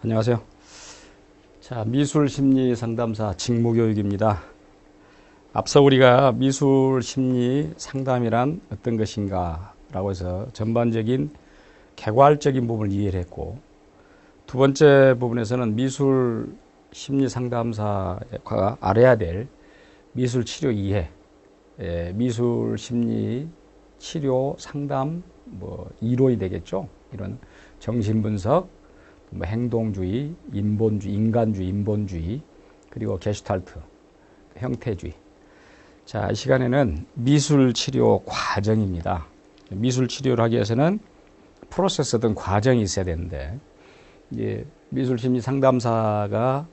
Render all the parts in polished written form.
안녕하세요. 자, 미술심리상담사 직무교육입니다. 앞서 우리가 미술심리상담이란 어떤 것인가 라고 해서 전반적인 개괄적인 부분을 이해를 했고, 두 번째 부분에서는 미술심리상담사가 알아야 될 미술치료 이해, 미술심리 치료 상담 이론이 되겠죠. 이런 정신분석, 행동주의, 인본주의, 인간주의, 인본주의, 그리고 게슈탈트, 형태주의. 자, 이 시간에는 미술치료 과정입니다. 미술치료를 하기 위해서는 프로세스든 과정이 있어야 되는데, 이제 미술심리 상담사가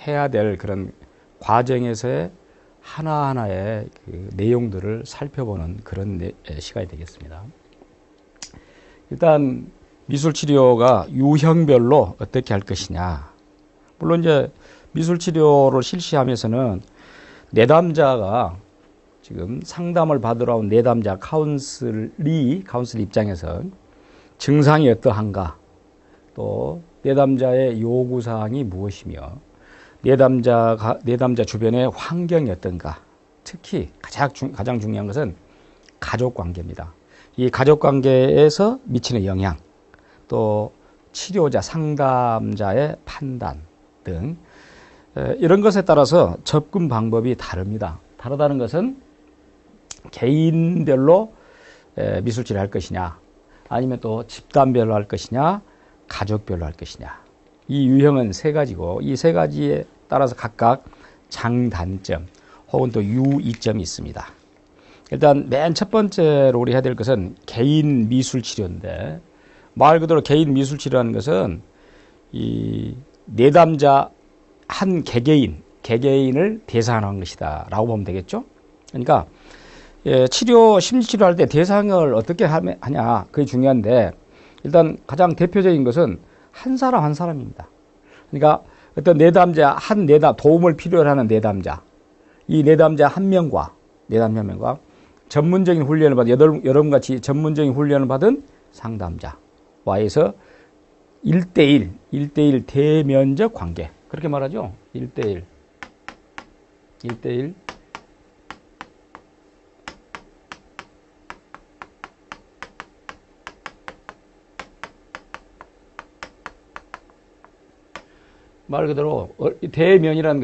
해야 될 그런 과정에서의 하나하나의 그 내용들을 살펴보는 그런 시간이 되겠습니다. 일단 미술치료가 유형별로 어떻게 할 것이냐. 물론 이제 미술치료를 실시하면서는 내담자가 지금 상담을 받으러 온 내담자 카운슬 입장에서 증상이 어떠한가, 또 내담자의 요구사항이 무엇이며 내담자 주변의 환경이 어떤가. 특히 가장 중요한 것은 가족관계입니다. 이 가족관계에서 미치는 영향, 또 치료자, 상담자의 판단 등 이런 것에 따라서 접근 방법이 다릅니다. 다르다는 것은 개인별로 미술치료를 할 것이냐, 아니면 또 집단별로 할 것이냐, 가족별로 할 것이냐. 이 유형은 세 가지고, 이 세 가지에 따라서 각각 장단점 혹은 또 유이점이 있습니다. 일단 맨 첫 번째로 우리 해야 될 것은 개인 미술치료인데, 말 그대로 개인 미술치료라는 것은 이 내담자 한 개개인을 대상으로 한 것이다 라고 보면 되겠죠. 그러니까 심리치료할 때 대상을 어떻게 하냐, 그게 중요한데, 일단 가장 대표적인 것은 한 사람 한 사람입니다. 그러니까 어떤 도움을 필요로 하는 내담자, 이 내담자 한 명과 전문적인 훈련을 받은, 여러분같이 전문적인 훈련을 받은 상담자와에서 1대1 대면적 관계. 그렇게 말하죠. 1대1. 말 그대로 대면이라는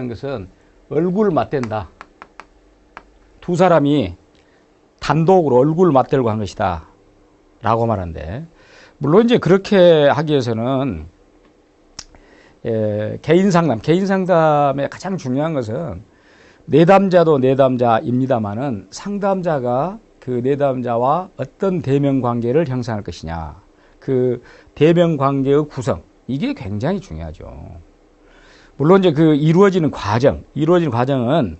것은 얼굴을 맞댄다. 두 사람이 단독으로 얼굴을 맞대고 한 것이다 라고 말하는데, 물론 이제 그렇게 하기 위해서는 개인 상담의 가장 중요한 것은 내담자도 내담자입니다만은 상담자가 그 내담자와 어떤 대면 관계를 형성할 것이냐, 그 대면 관계의 구성, 이게 굉장히 중요하죠. 물론 이제 그 이루어지는 과정은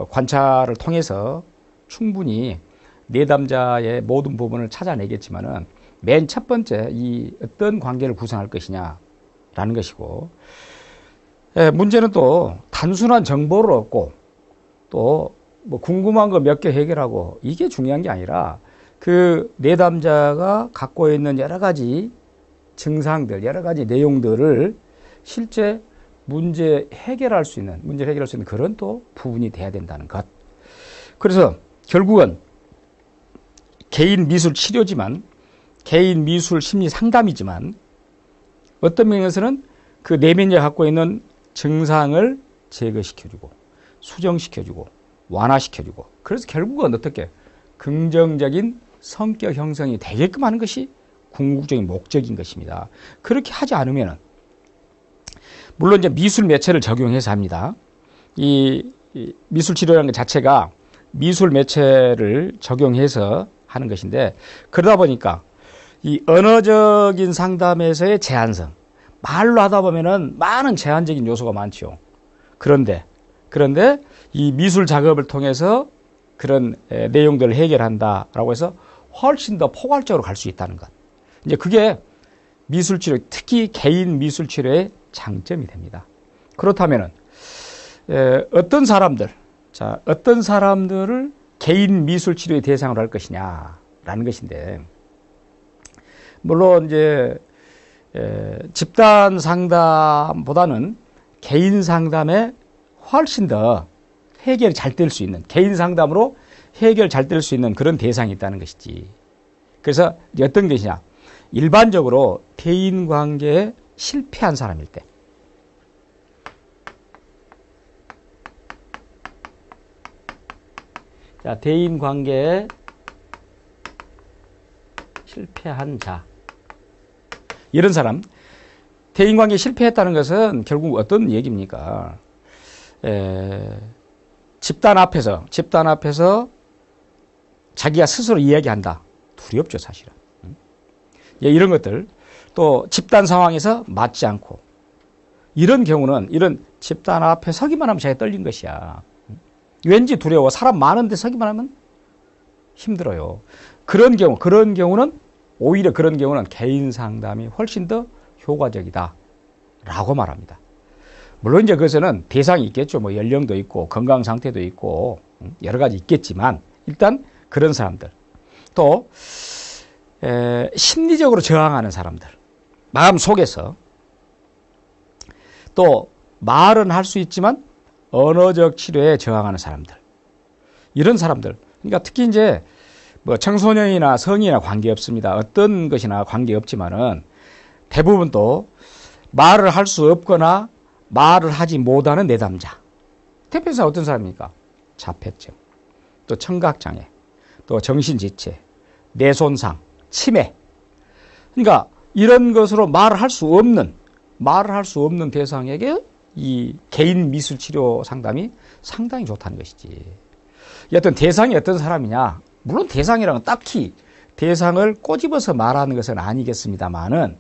관찰을 통해서 충분히 내담자의 모든 부분을 찾아내겠지만은 맨 첫 번째 이 어떤 관계를 구성할 것이냐라는 것이고, 문제는 또 단순한 정보를 얻고 또 궁금한 거 몇 개 해결하고, 이게 중요한 게 아니라 그 내담자가 갖고 있는 여러 가지 증상들, 여러 가지 내용들을 실제 문제 해결할 수 있는 그런 또 부분이 돼야 된다는 것. 그래서 결국은 개인 미술 치료지만, 개인 미술 심리 상담이지만, 어떤 면에서는 그 내면에 갖고 있는 증상을 제거시켜주고, 수정시켜주고, 완화시켜주고, 그래서 결국은 어떻게 긍정적인 성격 형성이 되게끔 하는 것이 궁극적인 목적인 것입니다. 그렇게 하지 않으면은, 물론 이제 미술 매체를 적용해서 합니다. 이 미술 치료라는 것 자체가 미술 매체를 적용해서 하는 것인데, 그러다 보니까 이 언어적인 상담에서의 제한성, 말로 하다 보면은 많은 제한적인 요소가 많죠. 그런데 이 미술 작업을 통해서 그런 내용들을 해결한다라고 해서 훨씬 더 포괄적으로 갈 수 있다는 것. 이제 그게 미술치료, 특히 개인 미술치료의 장점이 됩니다. 그렇다면은 어떤 사람들을 개인 미술치료의 대상으로 할 것이냐라고 라는 것인데, 물론 이제 집단 상담보다는 개인 상담에 훨씬 더 해결이 잘 될 수 있는, 개인 상담으로 해결 잘 될 수 있는 그런 대상이 있다는 것이지. 그래서 어떤 것이냐, 일반적으로 대인 관계에 실패한 사람일 때, 자, 대인 관계에 실패한 자, 이런 사람, 대인 관계에 실패했다는 것은 결국 어떤 얘기입니까? 집단 앞에서 자기가 스스로 이야기한다. 두렵죠, 사실은. 이런 것들, 또 집단 상황에서 맞지 않고, 이런 경우는, 이런 집단 앞에 서기만 하면 자기가 떨린 것이야. 왠지 두려워. 사람 많은데 서기만 하면 힘들어요. 그런 경우는 오히려 그런 경우는 개인 상담이 훨씬 더 효과적이다 라고 말합니다. 물론 이제 그것에는 대상이 있겠죠. 뭐 연령도 있고 건강 상태도 있고 여러 가지 있겠지만, 일단 그런 사람들, 또 심리적으로 저항하는 사람들, 마음 속에서, 또 말은 할 수 있지만 언어적 치료에 저항하는 사람들, 이런 사람들, 그러니까 특히 이제 뭐 청소년이나 성인이나 관계없습니다. 어떤 것이나 관계없지만은 대부분 또 말을 할 수 없거나 말을 하지 못하는 내담자. 대표적으로 어떤 사람입니까? 자폐증, 또 청각장애, 또 정신지체, 뇌손상, 치매. 그러니까 이런 것으로 말을 할 수 없는 대상에게 이 개인 미술 치료 상담이 상당히 좋다는 것이지. 어떤 대상이 어떤 사람이냐? 물론 대상이라는 건 딱히 대상을 꼬집어서 말하는 것은 아니겠습니다만은,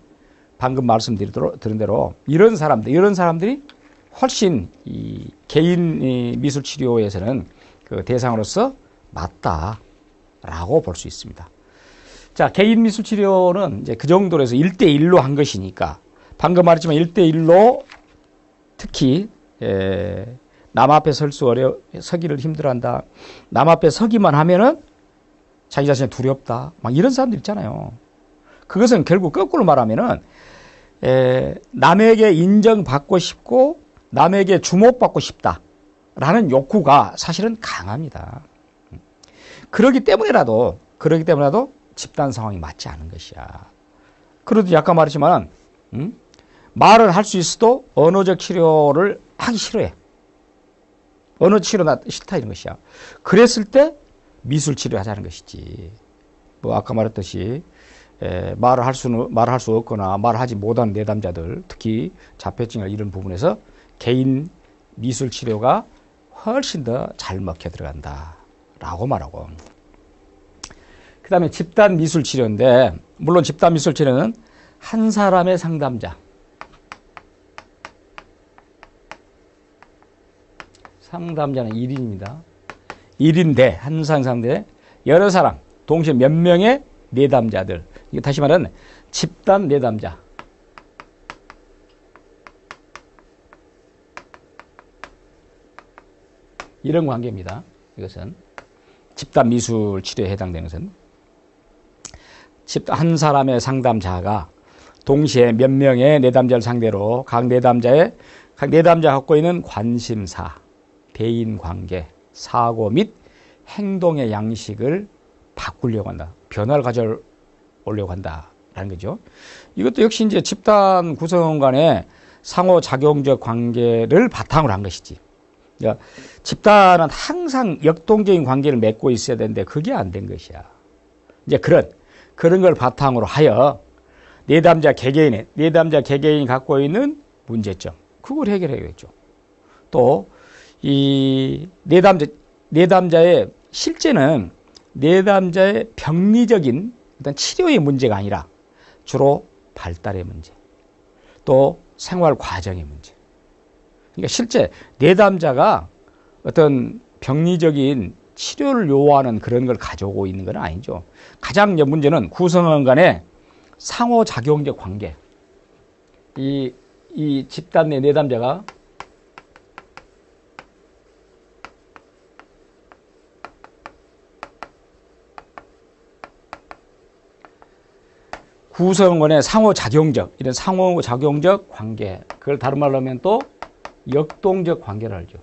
방금 말씀드린 대로 이런 사람들이 훨씬 이 개인 미술 치료에서는 그 대상으로서 맞다라고 볼 수 있습니다. 자, 개인 미술 치료는 이제 그 정도로 해서 1대1로 한 것이니까, 방금 말했지만 1대1로 특히 남 앞에 서기를 힘들어한다. 남 앞에 서기만 하면은 자기 자신이 두렵다. 막 이런 사람들 있잖아요. 그것은 결국 거꾸로 말하면은 남에게 인정받고 싶고 남에게 주목받고 싶다라는 욕구가 사실은 강합니다. 그러기 때문에라도 집단 상황이 맞지 않은 것이야. 그래도 아까 말했지만 말을 할 수 있어도 언어적 치료를 하기 싫어해. 언어 치료나 싫다 이런 것이야. 그랬을 때 미술 치료하자는 것이지. 뭐 아까 말했듯이 말을 할 수 없거나 말하지 못하는 내담자들, 특히 자폐증이나 이런 부분에서 개인 미술 치료가 훨씬 더 잘 먹혀 들어간다라고 말하고. 그 다음에 집단 미술 치료인데, 물론 집단 미술 치료는 한 사람의 상담자, 상담자는 1인입니다. 1인데, 한 상담대 여러 사람, 동시에 몇 명의 내담자들. 이게 다시 말하면 집단 내담자. 이런 관계입니다. 이것은 집단 미술 치료에 해당되는 것은 한 사람의 상담자가 동시에 몇 명의 내담자를 상대로 각 내담자가 갖고 있는 관심사, 대인관계, 사고 및 행동의 양식을 바꾸려고 한다. 변화를 가져오려고 한다라는 거죠. 이것도 역시 이제 집단 구성원 간의 상호작용적 관계를 바탕으로 한 것이지. 그러니까 집단은 항상 역동적인 관계를 맺고 있어야 되는데 그게 안 된 것이야. 이제 그런 걸 바탕으로 하여 내담자 개개인이 갖고 있는 문제점, 그걸 해결해야겠죠. 또 이 내담자의 실제는 내담자의 병리적인 어떤 치료의 문제가 아니라 주로 발달의 문제, 또 생활 과정의 문제. 그러니까 실제 내담자가 어떤 병리적인 치료를 요구하는 그런 걸 가져오고 있는 건 아니죠. 가장 문제는 구성원 간의 상호작용적 관계. 이 집단 내 내담자가 구성원의 상호작용적, 이런 상호작용적 관계, 그걸 다른 말로 하면 또 역동적 관계를 알죠.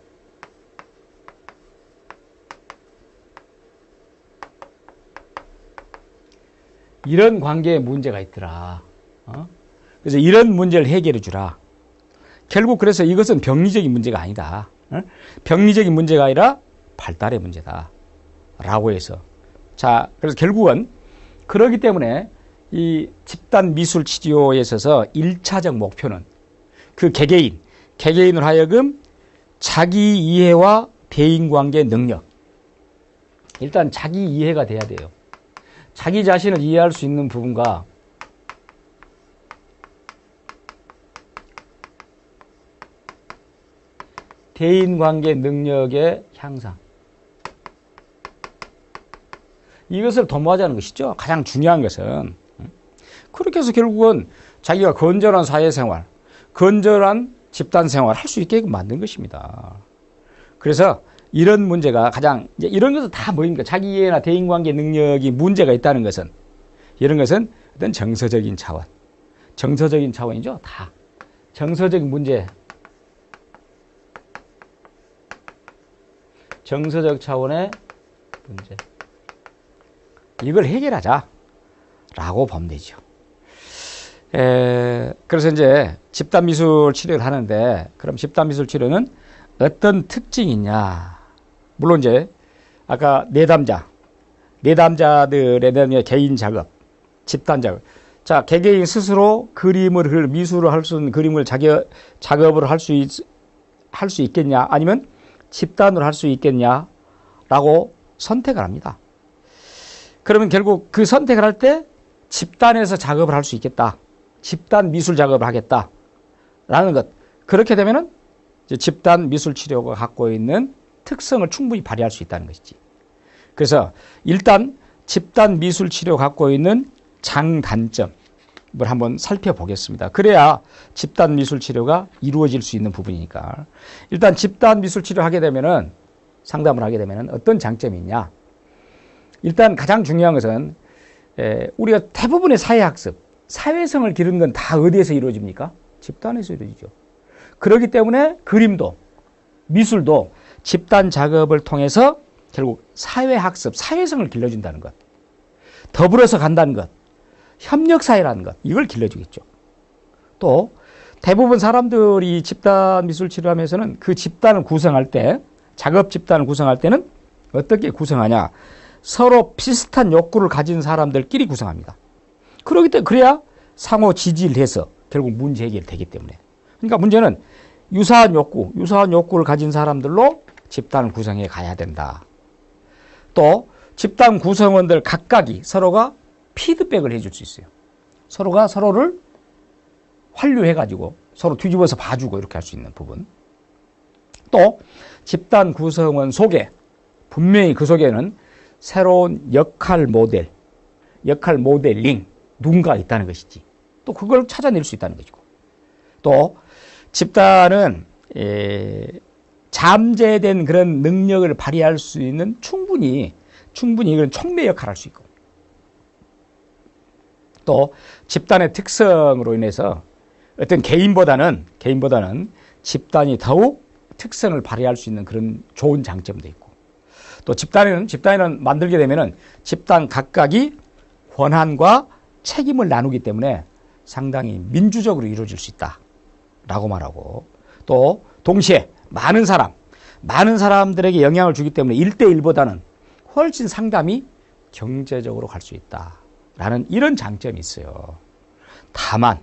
이런 관계에 문제가 있더라. 그래서 이런 문제를 해결해 주라. 결국 그래서 이것은 병리적인 문제가 아니다. 병리적인 문제가 아니라 발달의 문제다. 라고 해서. 자, 그래서 결국은 그러기 때문에 이 집단 미술 치료에 있어서 1차적 목표는 그 개개인으로 하여금 자기 이해와 대인관계 능력. 일단 자기 이해가 돼야 돼요. 자기 자신을 이해할 수 있는 부분과 대인관계 능력의 향상. 이것을 도모하자는 것이죠. 가장 중요한 것은. 그렇게 해서 결국은 자기가 건전한 사회생활, 건전한 집단생활 할 수 있게끔 만든 것입니다. 그래서 이런 문제가 가장, 이제 이런 것은 다 뭐입니까? 자기 이해나 대인관계 능력이 문제가 있다는 것은, 이런 것은 어떤 정서적인 차원이죠. 다. 정서적인 문제. 정서적 차원의 문제. 이걸 해결하자. 라고 보면 되죠. 그래서 이제 집단미술 치료를 하는데, 그럼 집단미술 치료는 어떤 특징이 있냐. 물론 이제, 아까 내담자들의 개인 작업, 집단 작업. 자, 개개인 스스로 미술을 할 수 있는 그림을 작업을 할 수 있겠냐. 아니면 집단으로 할 수 있겠냐. 라고 선택을 합니다. 그러면 결국 그 선택을 할 때 집단에서 작업을 할 수 있겠다. 집단 미술 작업을 하겠다. 라는 것. 그렇게 되면은 이제 집단 미술 치료가 갖고 있는 특성을 충분히 발휘할 수 있다는 것이지. 그래서 일단 집단 미술 치료가 갖고 있는 장단점을 한번 살펴보겠습니다. 그래야 집단 미술 치료가 이루어질 수 있는 부분이니까. 일단 집단 미술 치료를 하게 되면은, 상담을 하게 되면은 어떤 장점이 있냐. 일단 가장 중요한 것은 우리가 대부분의 사회학습, 사회성을 기르는 건 다 어디에서 이루어집니까? 집단에서 이루어지죠. 그렇기 때문에 그림도, 미술도 집단 작업을 통해서 결국 사회학습, 사회성을 길러준다는 것. 더불어서 간다는 것. 협력사회라는 것. 이걸 길러주겠죠. 또 대부분 사람들이 집단 미술 치료하면서는 그 집단을 구성할 때, 작업 집단을 구성할 때는 어떻게 구성하냐. 서로 비슷한 욕구를 가진 사람들끼리 구성합니다. 그렇기 때문에 그래야 상호 지지를 해서 결국 문제 해결이 되기 때문에. 그러니까 문제는 유사한 욕구를 가진 사람들로 집단을 구성해 가야 된다. 또 집단 구성원들 각각이 서로가 피드백을 해줄 수 있어요. 서로가 서로를 환류해가지고 서로 뒤집어서 봐주고 이렇게 할 수 있는 부분. 또 집단 구성원 속에 분명히 그 속에는 새로운 역할 모델링, 누군가 있다는 것이지. 또 그걸 찾아낼 수 있다는 것이고. 또 집단은 잠재된 그런 능력을 발휘할 수 있는 충분히 그런 촉매 역할을 할 수 있고. 또 집단의 특성으로 인해서 어떤 개인보다는 집단이 더욱 특성을 발휘할 수 있는 그런 좋은 장점도 있고. 또 집단에는 만들게 되면은 집단 각각이 권한과 책임을 나누기 때문에 상당히 민주적으로 이루어질 수 있다라고 말하고, 또 동시에 많은 사람들에게 영향을 주기 때문에 1대1보다는 훨씬 상담이 경제적으로 갈 수 있다라는 이런 장점이 있어요. 다만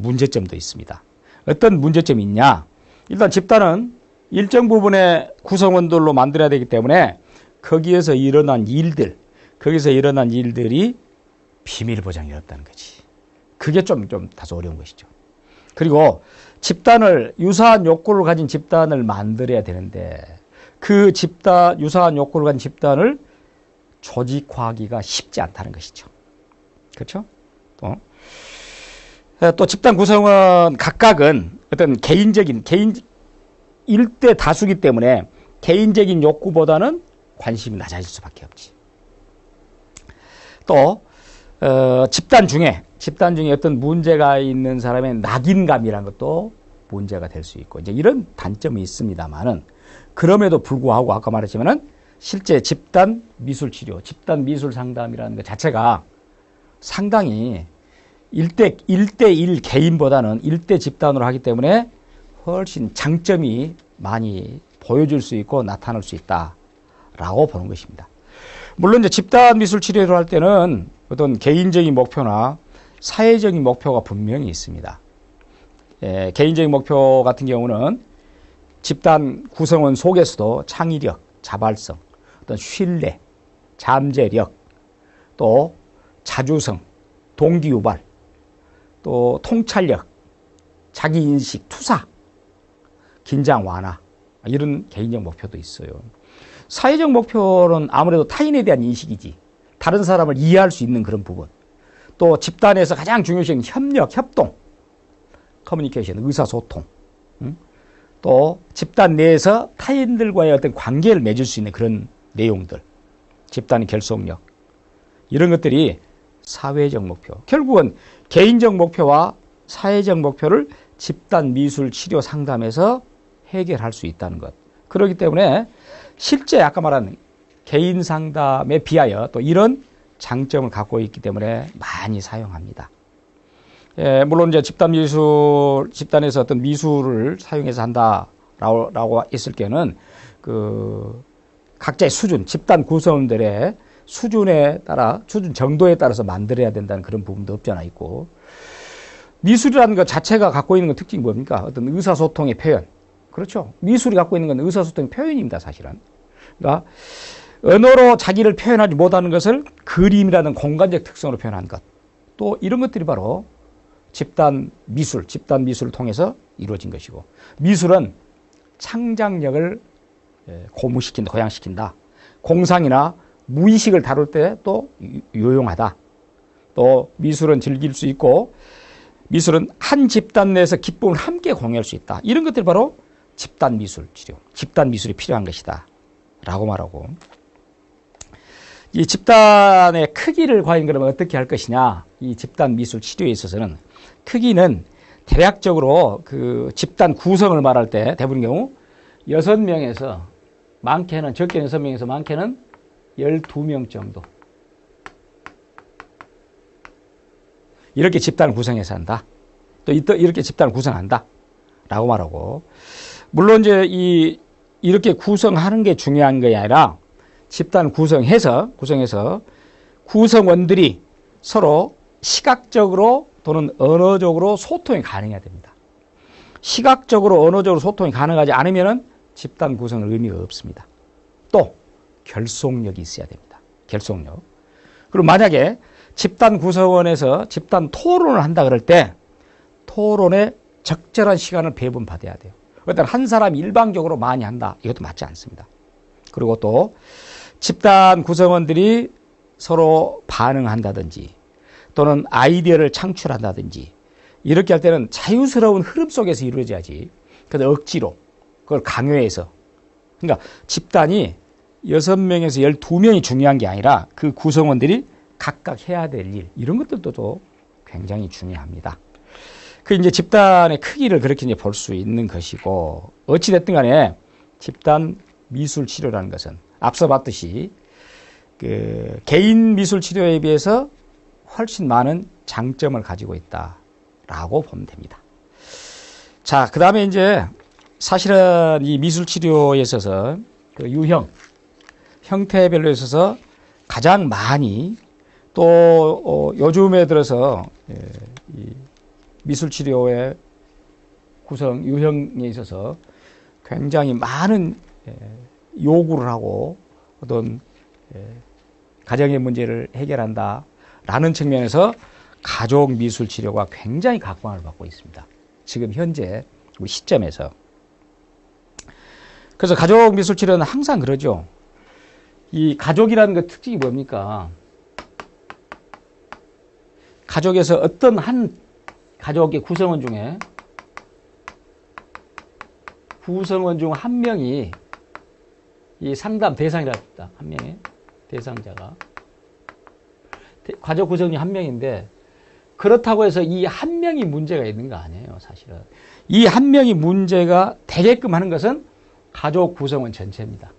문제점도 있습니다. 어떤 문제점이 있냐? 일단 집단은 일정 부분의 구성원들로 만들어야 되기 때문에 거기에서 일어난 일들이 비밀 보장이 어렵다는 거지. 그게 좀 다소 어려운 것이죠. 그리고 유사한 욕구를 가진 집단을 만들어야 되는데 그 유사한 욕구를 가진 집단을 조직화하기가 쉽지 않다는 것이죠. 그렇죠? 또 집단 구성원 각각은 어떤 일대 다수기 때문에 개인적인 욕구보다는 관심이 낮아질 수밖에 없지. 또 집단 중에 어떤 문제가 있는 사람의 낙인감이라는 것도 문제가 될 수 있고, 이제 이런 단점이 있습니다만은, 그럼에도 불구하고 아까 말했지만은 실제 집단 미술 치료, 집단 미술 상담이라는 것 자체가 상당히 1대1 개인보다는 1대 집단으로 하기 때문에 훨씬 장점이 많이 보여줄 수 있고 나타날 수 있다라고 보는 것입니다. 물론 이제 집단 미술 치료를 할 때는 어떤 개인적인 목표나 사회적인 목표가 분명히 있습니다. 개인적인 목표 같은 경우는 집단 구성원 속에서도 창의력, 자발성, 어떤 신뢰, 잠재력, 또 자주성, 동기유발, 또 통찰력, 자기인식, 투사, 긴장 완화, 이런 개인적 목표도 있어요. 사회적 목표는 아무래도 타인에 대한 인식이지, 다른 사람을 이해할 수 있는 그런 부분, 또 집단에서 가장 중요시 협력, 협동, 커뮤니케이션, 의사소통, 또 집단 내에서 타인들과의 어떤 관계를 맺을 수 있는 그런 내용들, 집단의 결속력, 이런 것들이 사회적 목표. 결국은 개인적 목표와 사회적 목표를 집단 미술 치료 상담에서 해결할 수 있다는 것. 그렇기 때문에 실제 아까 말한 개인 상담에 비하여 또 이런 장점을 갖고 있기 때문에 많이 사용합니다. 물론 이제 집단에서 어떤 미술을 사용해서 한다라고 했을 때는 그 각자의 수준, 집단 구성원들의 수준 정도에 따라서 만들어야 된다는 그런 부분도 없지 않아 있고, 미술이라는 것 자체가 갖고 있는 건 특징이 뭡니까? 어떤 의사소통의 표현. 그렇죠. 미술이 갖고 있는 건 의사소통의 표현입니다, 사실은. 그러니까 언어로 자기를 표현하지 못하는 것을 그림이라는 공간적 특성으로 표현한 것. 또 이런 것들이 바로 집단 미술을 통해서 이루어진 것이고, 미술은 창작력을 고무시킨다, 고양시킨다. 공상이나 무의식을 다룰 때 또 유용하다. 또 미술은 즐길 수 있고, 미술은 한 집단 내에서 기쁨을 함께 공유할 수 있다. 이런 것들이 바로 집단 미술 치료, 집단 미술이 필요한 것이다 라고 말하고, 이 집단의 크기를 과연 그러면 어떻게 할 것이냐, 이 집단 미술 치료에 있어서는 크기는 대략적으로 그 집단 구성을 말할 때 대부분 경우 6명에서 많게는, 적게는 6명에서 많게는 12명 정도, 이렇게 집단을 구성해서 한다. 또 이렇게 집단을 구성한다 라고 말하고, 물론 이제 이렇게 구성하는 게 중요한 게 아니라 집단 구성해서 구성원들이 서로 시각적으로 또는 언어적으로 소통이 가능해야 됩니다. 시각적으로 언어적으로 소통이 가능하지 않으면 집단 구성은 의미가 없습니다. 또 결속력이 있어야 됩니다. 결속력. 그리고 만약에 집단 구성원에서 집단 토론을 한다 그럴 때 토론에 적절한 시간을 배분받아야 돼요. 일단 한 사람이 일방적으로 많이 한다, 이것도 맞지 않습니다. 그리고 또 집단 구성원들이 서로 반응한다든지 또는 아이디어를 창출한다든지 이렇게 할 때는 자유스러운 흐름 속에서 이루어져야지, 그래서 억지로 그걸 강요해서, 그러니까 집단이 6명에서 12명이 중요한 게 아니라 그 구성원들이 각각 해야 될 일, 이런 것들도 또 굉장히 중요합니다. 그 이제 집단의 크기를 그렇게 이제 볼 수 있는 것이고, 어찌됐든 간에 집단 미술 치료라는 것은 앞서 봤듯이 그 개인 미술 치료에 비해서 훨씬 많은 장점을 가지고 있다라고 보면 됩니다. 자, 그 다음에 이제 사실은 이 미술 치료에 있어서 그 형태별로 있어서 가장 많이 또 요즘에 들어서 이 미술 치료의 구성 유형에 있어서 굉장히 많은 요구를 하고 어떤 가정의 문제를 해결한다라는 측면에서 가족 미술 치료가 굉장히 각광을 받고 있습니다. 지금 현재 우리 시점에서. 그래서 가족 미술 치료는 항상 그러죠. 이 가족이라는 것 특징이 뭡니까? 가족에서 어떤 한 가족의 구성원 중 한 명이 이 상담 대상이라 합니다. 한 명의 대상자가. 가족 구성원이 한 명인데 그렇다고 해서 이 한 명이 문제가 있는 거 아니에요, 사실은. 이 한 명이 문제가 되게끔 하는 것은 가족 구성원 전체입니다.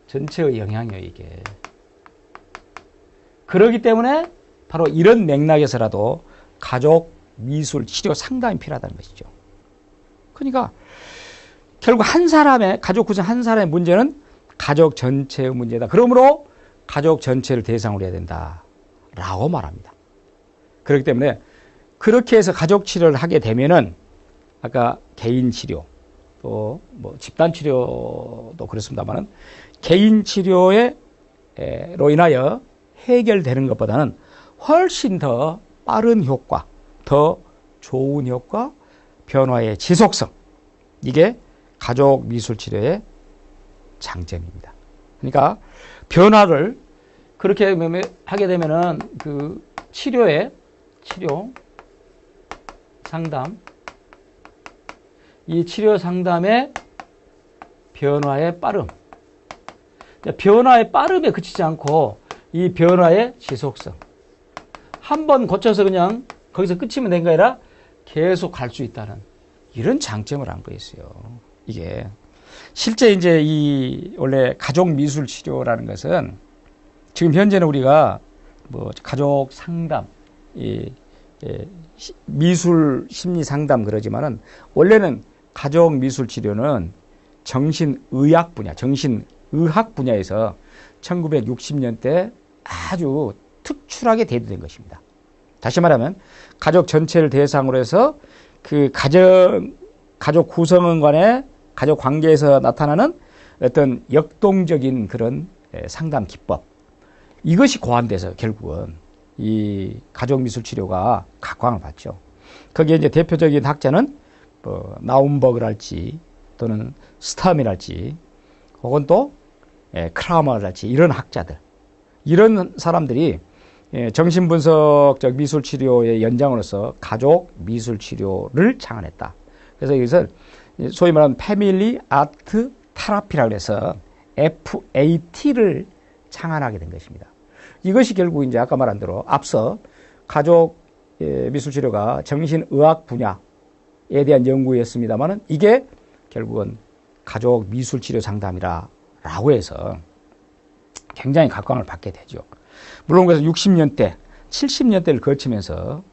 전체의 영향이에요, 이게. 그렇기 때문에 바로 이런 맥락에서라도 가족 미술 치료 상담이 필요하다는 것이죠. 그러니까 결국 한 사람의 가족 구성 한 사람의 문제는 가족 전체의 문제다. 그러므로 가족 전체를 대상으로 해야 된다라고 말합니다. 그렇기 때문에 그렇게 해서 가족 치료를 하게 되면은 아까 개인 치료 또 뭐 집단 치료도 그렇습니다만은 개인 치료로 인하여 해결되는 것보다는 훨씬 더 빠른 효과, 더 좋은 효과, 변화의 지속성. 이게 가족 미술 치료의 장점입니다. 그러니까 변화를 그렇게 하게 되면은 그 치료 상담, 이 치료 상담의 변화의 빠름, 변화의 빠름에 그치지 않고 이 변화의 지속성. 한 번 고쳐서 그냥 거기서 끝이면 된 게 아니라 계속 갈 수 있다는 이런 장점을 안고 있어요. 이게 실제 이제 이 원래 가족 미술 치료라는 것은 지금 현재는 우리가 뭐 가족 상담, 미술 심리 상담 그러지만은 원래는 가족 미술 치료는 정신의학 분야에서 1960년대 아주 특출하게 대두된 것입니다. 다시 말하면 가족 전체를 대상으로 해서 그 가족 구성원 간의 가족 관계에서 나타나는 어떤 역동적인 그런 상담 기법, 이것이 고안돼서 결국은 이 가족 미술 치료가 각광을 받죠. 거기에 이제 대표적인 학자는 뭐 나움버그랄지 또는 스탐이랄지 혹은 또 크라머랄지 이런 학자들, 이런 사람들이 정신분석적 미술치료의 연장으로서 가족 미술치료를 창안했다. 그래서 여기서 소위 말하는 패밀리 아트 테라피라고 해서 FAT를 창안하게 된 것입니다. 이것이 결국 이제 아까 말한 대로 앞서 가족 미술치료가 정신의학 분야에 대한 연구였습니다만은 이게 결국은 가족 미술치료 상담이라고 해서 굉장히 각광을 받게 되죠. 물론 그래서 60년대, 70년대를 거치면서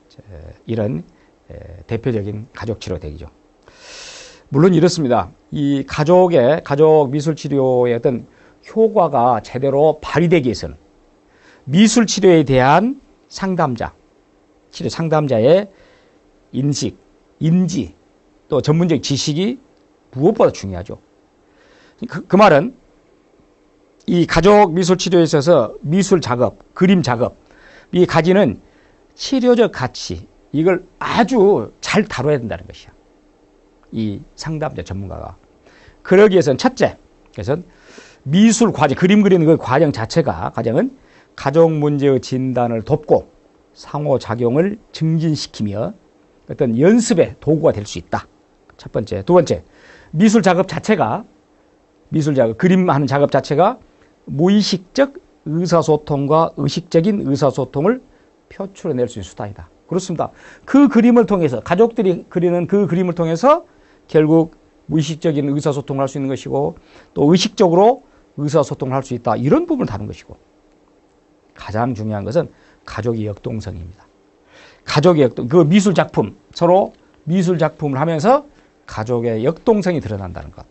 이런 대표적인 가족 치료되죠. 물론 이렇습니다. 이 가족 미술 치료의 어떤 효과가 제대로 발휘되기 위해서는 미술 치료에 대한 치료 상담자의 인지, 또 전문적 지식이 무엇보다 중요하죠. 그 말은 이 가족 미술 치료에 있어서 미술 작업, 그림 작업이 가지는 치료적 가치, 이걸 아주 잘 다뤄야 된다는 것이야. 이 상담자 전문가가. 그러기 위해서는 첫째, 그래서 미술 과정, 그림 그리는 그 과정 자체가 가장은 가족 문제의 진단을 돕고 상호작용을 증진시키며 어떤 연습의 도구가 될 수 있다. 첫 번째. 두 번째, 그림하는 작업 자체가 무의식적 의사소통과 의식적인 의사소통을 표출해낼 수 있는 수단이다. 그렇습니다. 그 그림을 통해서, 가족들이 그리는 그 그림을 통해서 결국 무의식적인 의사소통을 할 수 있는 것이고 또 의식적으로 의사소통을 할 수 있다. 이런 부분을 다룬 것이고 가장 중요한 것은 가족의 역동성입니다. 그 미술작품, 서로 미술작품을 하면서 가족의 역동성이 드러난다는 것.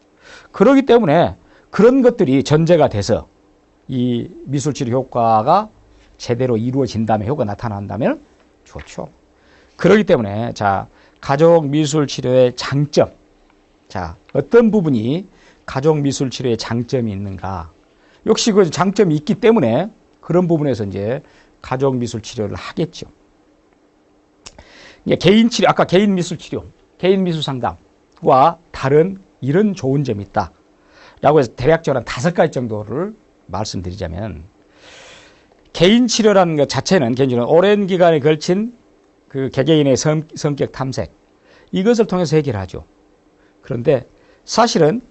그렇기 때문에 그런 것들이 전제가 돼서 이 미술치료 효과가 제대로 이루어진다면, 효과가 나타난다면 좋죠. 그렇기 때문에 가족 미술치료의 장점, 어떤 부분이 가족 미술치료의 장점이 있는가. 역시 그 장점이 있기 때문에 그런 부분에서 이제 가족 미술치료를 하겠죠. 개인 치료, 아까 개인 미술치료, 개인 미술 상담과 다른 이런 좋은 점이 있다. 라고 해서 대략적으로 한 5가지 정도를 말씀드리자면, 개인 치료라는 것 자체는 개인적으로 오랜 기간에 걸친 그 개개인의 성격 탐색, 이것을 통해서 해결하죠. 그런데 사실은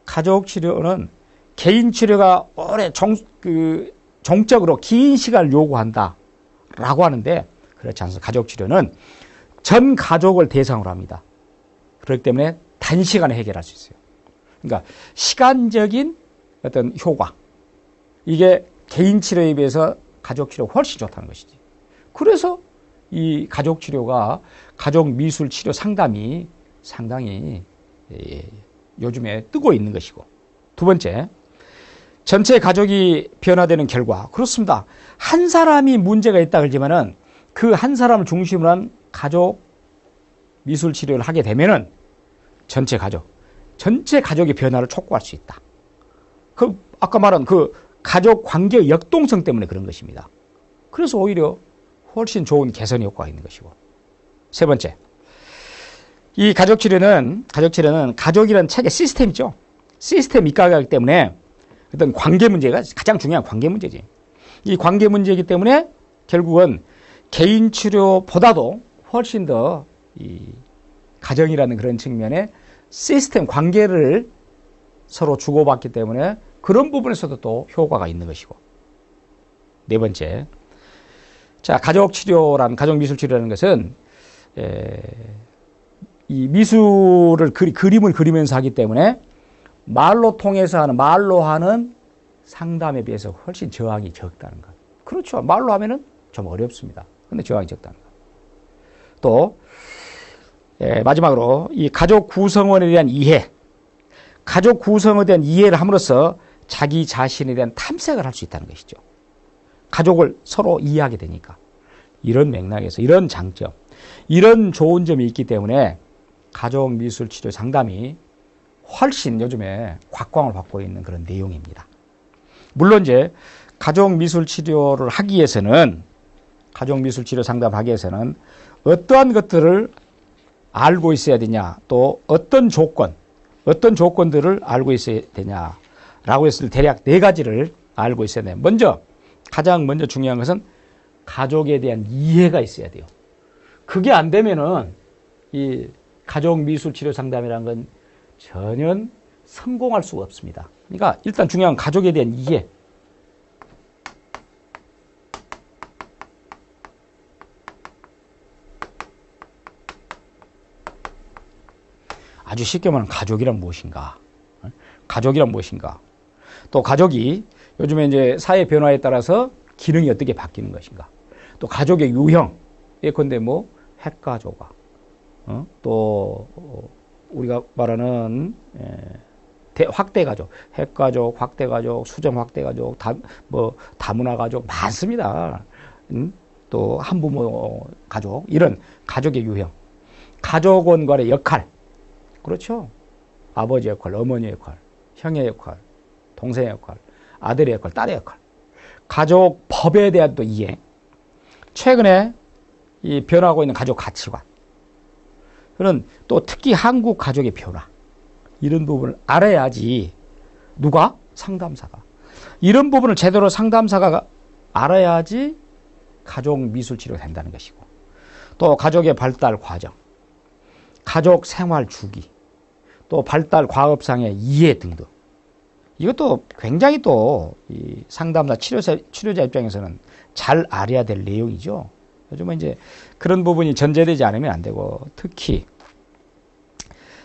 가족 치료는 개인 치료가 종적으로 긴 시간을 요구한다라고 하는데 그렇지 않습니다. 가족치료는 전 가족을 대상으로 합니다. 그렇기 때문에 단시간에 해결할 수 있어요. 그러니까 시간적인 어떤 효과, 이게 개인 치료에 비해서 가족 치료가 훨씬 좋다는 것이지. 그래서 이 가족 치료가 가족 미술 치료 상담이 상당히 요즘에 뜨고 있는 것이고, 두 번째, 전체 가족이 변화되는 결과. 그렇습니다. 한 사람이 문제가 있다 그러지만은 그 한 사람을 중심으로 한 가족 미술 치료를 하게 되면은 전체 가족의 변화를 촉구할 수 있다. 그 아까 말한 그 가족 관계의 역동성 때문에 그런 것입니다. 그래서 오히려 훨씬 좋은 개선 효과가 있는 것이고. 세 번째, 이 가족 치료는 가족이라는 책의 시스템이죠. 시스템 입각하기 때문에 어떤 관계 문제가 가장 중요한 관계 문제지. 이 관계 문제이기 때문에 결국은 개인 치료보다도 훨씬 더 이 가정이라는 그런 측면에 시스템 관계를 서로 주고받기 때문에 그런 부분에서도 또 효과가 있는 것이고. 네 번째, 자, 가족 미술 치료라는 것은 이 미술을 그림을 그리면서 하기 때문에 말로 하는 상담에 비해서 훨씬 저항이 적다는 것. 그렇죠. 말로 하면은 좀 어렵습니다. 근데 저항이 적다는 것. 또 마지막으로 이 가족 구성원에 대한 이해, 가족 구성에 대한 이해를 함으로써 자기 자신에 대한 탐색을 할 수 있다는 것이죠. 가족을 서로 이해하게 되니까. 이런 맥락에서 이런 장점, 이런 좋은 점이 있기 때문에 가족 미술 치료 상담이 훨씬 요즘에 곽광을 받고 있는 그런 내용입니다. 물론 이제 가족 미술 치료를 하기 위해서는, 가족 미술 치료 상담하기 위해서는 어떠한 것들을 알고 있어야 되냐, 또 어떤 조건들을 알고 있어야 되냐라고 했을 때 대략 네 가지를 알고 있어야 돼요. 가장 먼저 중요한 것은 가족에 대한 이해가 있어야 돼요. 그게 안 되면은 이 가족 미술 치료 상담이라는 건 전혀 성공할 수가 없습니다. 그러니까 일단 중요한 가족에 대한 이해. 아주 쉽게 말하면 가족이란 무엇인가? 가족이란 무엇인가? 또 가족이 요즘에 이제 사회 변화에 따라서 기능이 어떻게 바뀌는 것인가? 또 가족의 유형. 예컨대 뭐 핵가족아, 또 우리가 말하는 확대가족, 핵가족, 확대가족, 수정 확대가족, 다문화가족 많습니다. 또 한부모 가족, 이런 가족의 유형, 가족원 간의 역할. 그렇죠. 아버지 역할, 어머니 역할, 형의 역할, 동생의 역할, 아들의 역할, 딸의 역할. 가족 법에 대한 또 이해. 최근에 이 변화하고 있는 가족 가치관. 그런 또 특히 한국 가족의 변화. 이런 부분을 알아야지. 누가? 상담사가. 이런 부분을 제대로 상담사가 알아야지 가족 미술 치료가 된다는 것이고. 또 가족의 발달 과정, 가족 생활 주기, 또 발달 과업상의 이해 등등. 이것도 굉장히 또 이 상담사 치료자 입장에서는 잘 알아야 될 내용이죠. 요즘은 이제 그런 부분이 전제되지 않으면 안 되고, 특히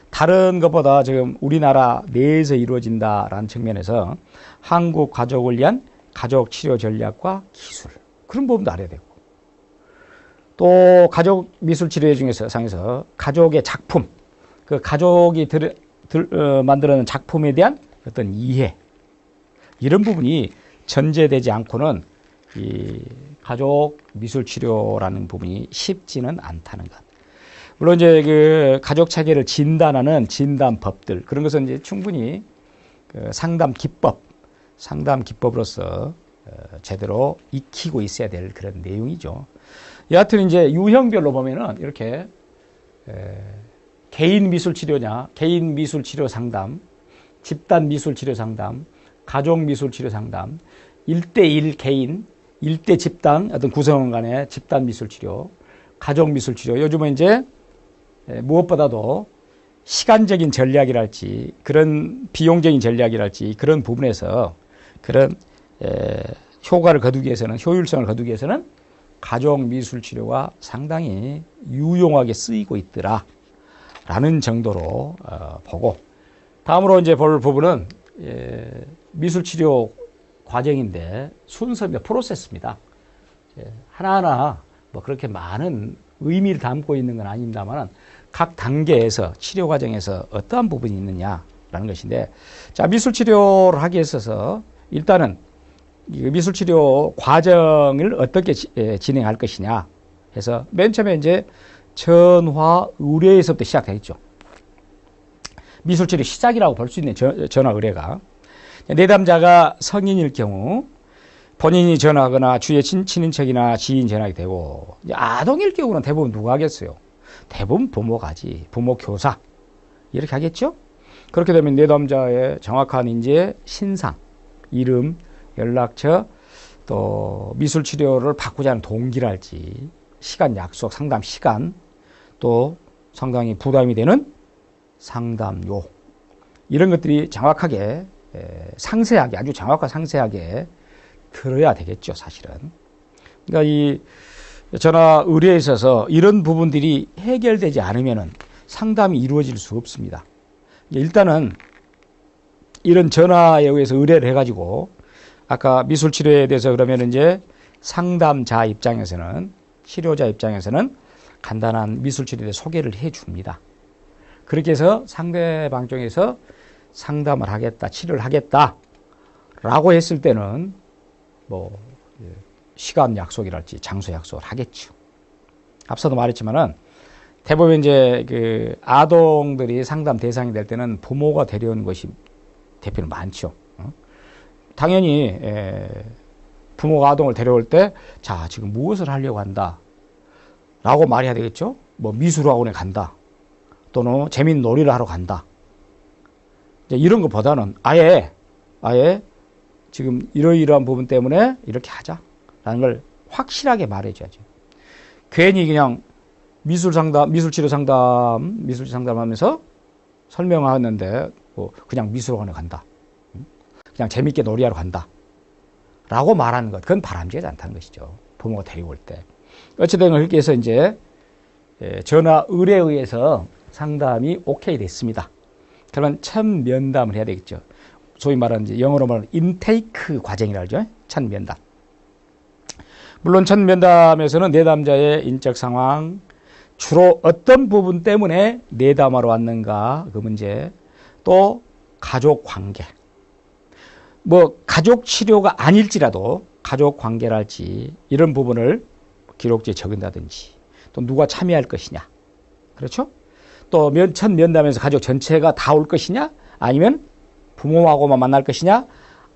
다른 것보다 지금 우리나라 내에서 이루어진다라는 측면에서 한국 가족을 위한 가족 치료 전략과 기술, 그런 부분도 알아야 되고, 또 가족 미술 치료 중에서 상에서 가족의 작품, 그 가족이 만들어낸 작품에 대한 어떤 이해, 이런 부분이 전제되지 않고는 이 가족 미술 치료라는 부분이 쉽지는 않다는 것. 물론 이제 그 가족 체계를 진단하는 진단법들, 그런 것은 이제 충분히 그 상담 기법으로서 제대로 익히고 있어야 될 그런 내용이죠. 여하튼 이제 유형별로 보면은 이렇게 개인 미술 치료냐, 개인 미술 치료 상담, 집단 미술 치료 상담, 가족 미술 치료 상담, 1대1 개인, 1대 집단, 어떤 구성원 간의 집단 미술 치료, 가족 미술 치료. 요즘은 이제 무엇보다도 시간적인 전략이랄지, 그런 비용적인 전략이랄지, 그런 부분에서 그런 효과를 거두기 위해서는, 효율성을 거두기 위해서는 가족 미술 치료가 상당히 유용하게 쓰이고 있더라 라는 정도로 보고, 다음으로 이제 볼 부분은 미술 치료 과정인데 순서입니다. 프로세스입니다. 하나하나 뭐 그렇게 많은 의미를 담고 있는 건 아닙니다만 각 단계에서 치료 과정에서 어떠한 부분이 있느냐라는 것인데, 자, 미술 치료를 하기 위해서 일단은 미술 치료 과정을 어떻게 진행할 것이냐 해서 맨 처음에 이제 전화 의뢰에서부터 시작되겠죠. 미술 치료 시작이라고 볼 수 있는 전화 의뢰가, 내담자가 성인일 경우 본인이 전화하거나 주위의 친인척이나 지인 전화가 되고, 아동일 경우는 대부분 누가 하겠어요? 대부분 부모가 하지. 부모, 교사 이렇게 하겠죠. 그렇게 되면 내담자의 정확한 이제 신상, 이름, 연락처, 또 미술 치료를 받고자 하는 동기랄지, 시간 약속, 상담 시간, 또 상당히 부담이 되는 상담료, 이런 것들이 정확하게 상세하게, 아주 정확하고 상세하게 들어야 되겠죠, 사실은. 그러니까 이 전화 의뢰에 있어서 이런 부분들이 해결되지 않으면은 상담이 이루어질 수 없습니다. 일단은 이런 전화에 의해서 의뢰를 해가지고, 아까 미술 치료에 대해서 그러면 이제 상담자 입장에서는, 치료자 입장에서는 간단한 미술 치료에 대해 소개를 해 줍니다. 그렇게 해서 상대방 쪽에서 상담을 하겠다, 치료를 하겠다 라고 했을 때는 뭐 시간 약속이랄지 장소 약속을 하겠죠. 앞서도 말했지만은 대부분 이제 그 아동들이 상담 대상이 될 때는 부모가 데려오는 것이 대표는 많죠. 당연히 부모가 아동을 데려올 때, 자, 지금 무엇을 하려고 한다 라고 말해야 되겠죠. 뭐 미술학원에 간다, 또는 재밌는 놀이를 하러 간다, 이런 것보다는 아예 지금 이러이러한 부분 때문에 이렇게 하자라는 걸 확실하게 말해줘야죠. 괜히 그냥 미술치료 상담하면서 설명하는데 뭐 그냥 미술학원에 간다, 그냥 재밌게 놀이하러 간다 라고 말하는 것, 그건 바람직하지 않다는 것이죠. 부모가 데리고 올 때. 어쨌든 그렇게 해서 이제 전화 의뢰에 의해서 상담이 오케이 됐습니다. 그러면 첫 면담을 해야 되겠죠. 소위 말하는 이제 영어로 말하는 인테이크 과정이라고 하죠. 첫 면담. 물론 첫 면담에서는 내담자의 인적 상황, 주로 어떤 부분 때문에 내담하러 왔는가 그 문제, 또 가족 관계, 뭐 가족 치료가 아닐지라도 가족 관계랄지 이런 부분을 기록지에 적은다든지, 또 누가 참여할 것이냐, 그렇죠? 또 첫 면담에서 가족 전체가 다 올 것이냐, 아니면 부모하고만 만날 것이냐,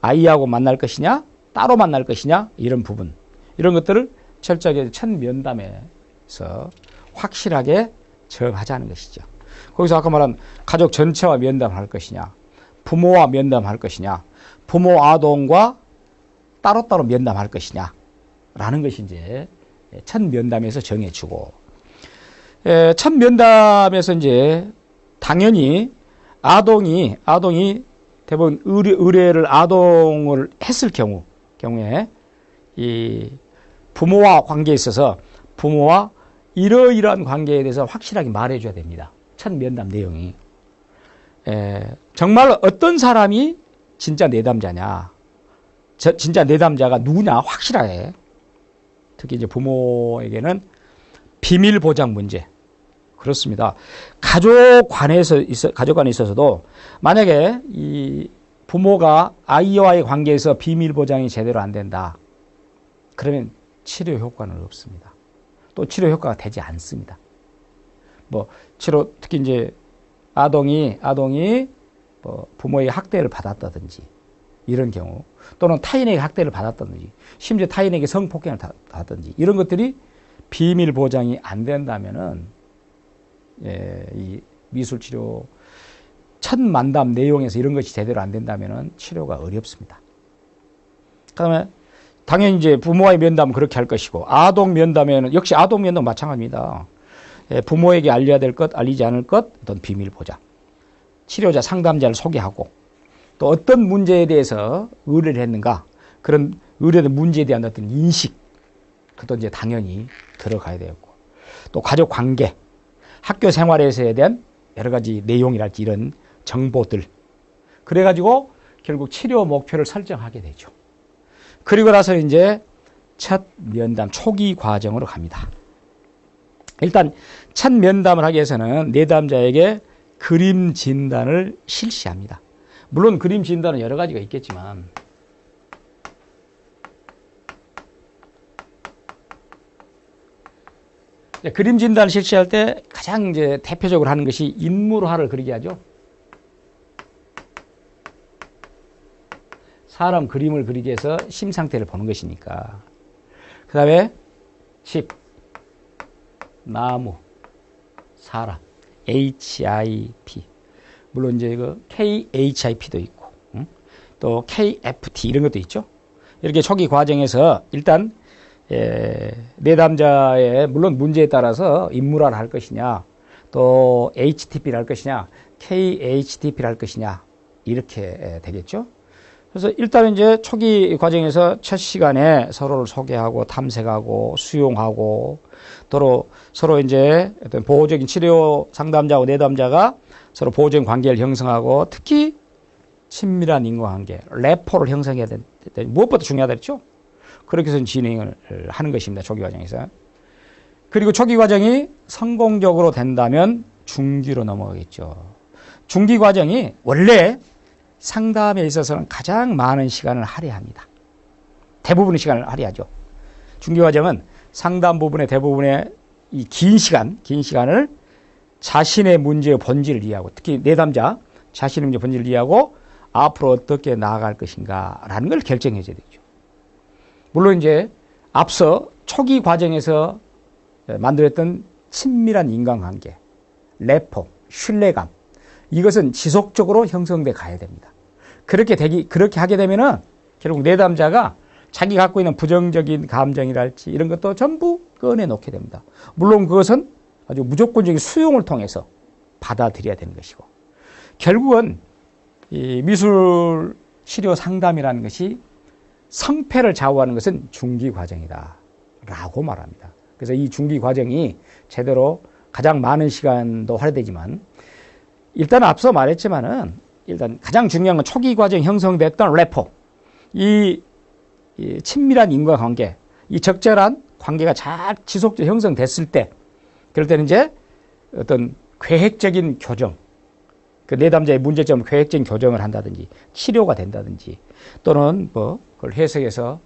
아이하고 만날 것이냐, 따로 만날 것이냐, 이런 부분, 이런 것들을 철저하게 첫 면담에서 확실하게 정하자는 것이죠. 거기서 아까 말한 가족 전체와 면담할 것이냐, 부모와 면담할 것이냐, 부모 아동과 따로따로 면담할 것이냐 라는 것이 이제 첫 면담에서 정해주고, 첫 면담에서 이제 당연히 아동이 대부분 의뢰를 아동을 했을 경우에 이 부모와 관계에 있어서 부모와 이러이러한 관계에 대해서 확실하게 말해줘야 됩니다. 첫 면담 내용이. 정말 어떤 사람이 진짜 내담자냐, 진짜 내담자가 누구냐 확실하게. 특히 이제 부모에게는 비밀 보장 문제. 그렇습니다. 가족관에 있어서도 만약에 이 부모가 아이와의 관계에서 비밀 보장이 제대로 안 된다, 그러면 치료 효과는 없습니다. 또 치료 효과가 되지 않습니다. 뭐 특히 이제 아동이 뭐 부모의 학대를 받았다든지 이런 경우, 또는 타인에게 학대를 받았다든지, 심지어 타인에게 성폭행을 받았다든지, 이런 것들이 비밀 보장이 안 된다면은 이 미술 치료 첫 만담 내용에서 이런 것이 제대로 안 된다면은 치료가 어렵습니다. 그다음에 당연히 이제 부모와의 면담은 그렇게 할 것이고, 아동 면담에는 역시 아동 면담 마찬가지입니다. 부모에게 알려야 될 것, 알리지 않을 것, 어떤 비밀 보장, 치료자 상담자를 소개하고, 또 어떤 문제에 대해서 의뢰를 했는가, 그런 의뢰된 문제에 대한 어떤 인식, 그것도 이제 당연히 들어가야 되겠고, 또 가족 관계, 학교 생활에서에 대한 여러 가지 내용이랄지 이런 정보들. 그래가지고 결국 치료 목표를 설정하게 되죠. 그리고 나서 이제 첫 면담 초기 과정으로 갑니다. 일단 첫 면담을 하기 위해서는 내담자에게 그림 진단을 실시합니다. 물론 그림 진단은 여러 가지가 있겠지만 그림 진단을 실시할 때 가장 이제 대표적으로 하는 것이 인물화를 그리게 하죠. 사람 그림을 그리기 위해서 심 상태를 보는 것이니까. 그 다음에 집, 나무, 사람, HIP. 물론 이제 그 KHIP도 있고, 또 KFT 이런 것도 있죠. 이렇게 초기 과정에서 일단 내담자의 물론 문제에 따라서 인물화를 할 것이냐, 또 HTP를 할 것이냐, KHTP를 할 것이냐 이렇게 되겠죠. 그래서 일단 이제 초기 과정에서 첫 시간에 서로를 소개하고 탐색하고 수용하고 서로 이제 어떤 보호적인 치료 상담자하고 내담자가 서로 보호적인 관계를 형성하고 특히 친밀한 인과관계, 래포를 형성해야 된다. 무엇보다 중요하다 그랬죠? 그렇게 해서 진행을 하는 것입니다. 초기 과정에서. 그리고 초기 과정이 성공적으로 된다면 중기로 넘어가겠죠. 중기 과정이 원래 상담에 있어서는 가장 많은 시간을 할애합니다. 대부분의 시간을 할애하죠. 중기 과정은 상담 부분의 대부분의 이 긴 시간을 자신의 문제의 본질을 이해하고 특히 내담자 자신의 문제의 본질을 이해하고 앞으로 어떻게 나아갈 것인가라는 걸 결정해 줘야 되죠. 물론 이제 앞서 초기 과정에서 만들었던 친밀한 인간관계, 래포, 신뢰감 이것은 지속적으로 형성돼 가야 됩니다. 그렇게 하게 되면은 결국 내담자가 자기 갖고 있는 부정적인 감정이랄지 이런 것도 전부 꺼내놓게 됩니다. 물론 그것은 아주 무조건적인 수용을 통해서 받아들여야 되는 것이고 결국은 이 미술 치료 상담이라는 것이 성패를 좌우하는 것은 중기 과정이다 라고 말합니다. 그래서 이 중기 과정이 제대로 가장 많은 시간도 할애되지만 일단 앞서 말했지만은 일단 가장 중요한 건 초기 과정 형성됐던 래포 이 친밀한 인과관계 이 적절한 관계가 잘 지속적으로 형성됐을 때 그럴 때는 이제 어떤 계획적인 교정 그 내담자의 문제점을 계획적인 교정을 한다든지 치료가 된다든지 또는 뭐 그걸 해석해서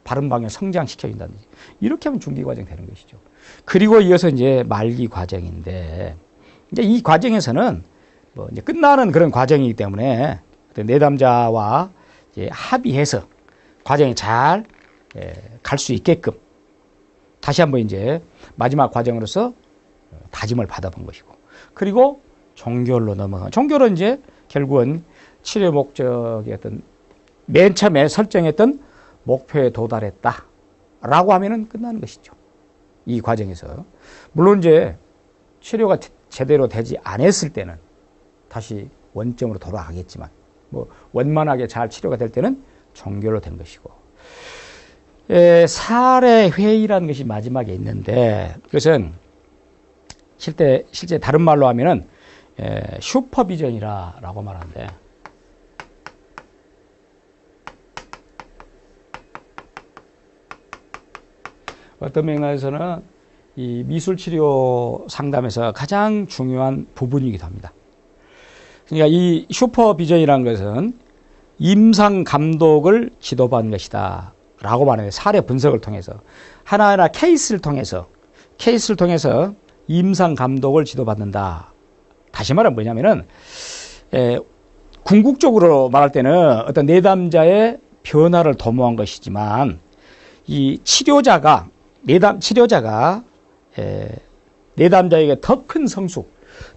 바른 방향 성장시켜준다든지 이렇게 하면 중기 과정 되는 것이죠. 그리고 이어서 이제 말기 과정인데 이제 이 과정에서는 뭐 이제 끝나는 그런 과정이기 때문에 내담자와 이제 합의해서 과정이 잘 갈 수 있게끔 다시 한번 이제 마지막 과정으로서 다짐을 받아본 것이고 그리고 종결로 넘어가. 종결은 이제 결국은 치료 목적의 어떤 맨 처음에 설정했던 목표에 도달했다라고 하면은 끝나는 것이죠. 이 과정에서. 물론 이제 치료가 제대로 되지 않았을 때는 다시 원점으로 돌아가겠지만 뭐 원만하게 잘 치료가 될 때는 종결로 된 것이고. 사례 회의라는 것이 마지막에 있는데 그것은 실제 다른 말로 하면은 슈퍼비전이라고 말하는데 어떤 면에서는 이 미술치료 상담에서 가장 중요한 부분이기도 합니다. 그러니까 이 슈퍼비전이라는 것은 임상 감독을 지도받는 것이다 라고 말하는데 사례 분석을 통해서 하나하나 케이스를 통해서 임상 감독을 지도받는다. 다시 말하면 뭐냐면은 궁극적으로 말할 때는 어떤 내담자의 변화를 도모한 것이지만 이 치료자가 내담자에게 더 큰 성숙,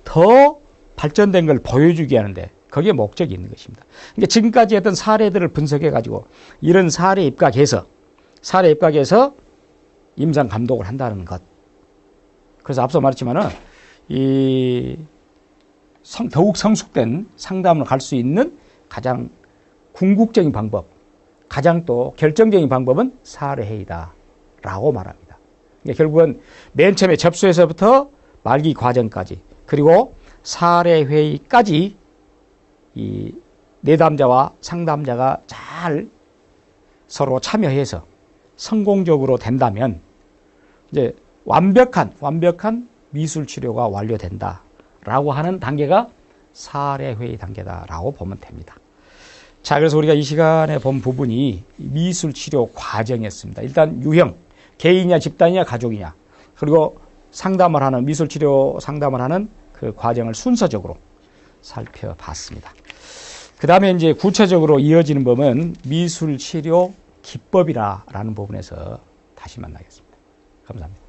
더 발전된 걸 보여주게 하는데 거기에 목적이 있는 것입니다. 그러니까 지금까지 했던 사례들을 분석해가지고 이런 사례에 입각해서 임상 감독을 한다는 것. 그래서 앞서 말했지만은 더욱 성숙된 상담을 갈 수 있는 가장 궁극적인 방법, 가장 또 결정적인 방법은 사례회의다라고 말합니다. 그러니까 결국은 맨 처음에 접수에서부터 말기 과정까지 그리고 사례회의까지 이 내담자와 상담자가 잘 서로 참여해서 성공적으로 된다면 이제 완벽한 미술 치료가 완료된다라고 하는 단계가 사례회의 단계다라고 보면 됩니다. 자, 그래서 우리가 이 시간에 본 부분이 미술 치료 과정이었습니다. 일단 유형, 개인이냐 집단이냐 가족이냐, 그리고 상담을 하는 미술 치료 상담을 하는 그 과정을 순서적으로 살펴봤습니다. 그 다음에 이제 구체적으로 이어지는 부분은 미술 치료 기법이라는 부분에서 다시 만나겠습니다. 감사합니다.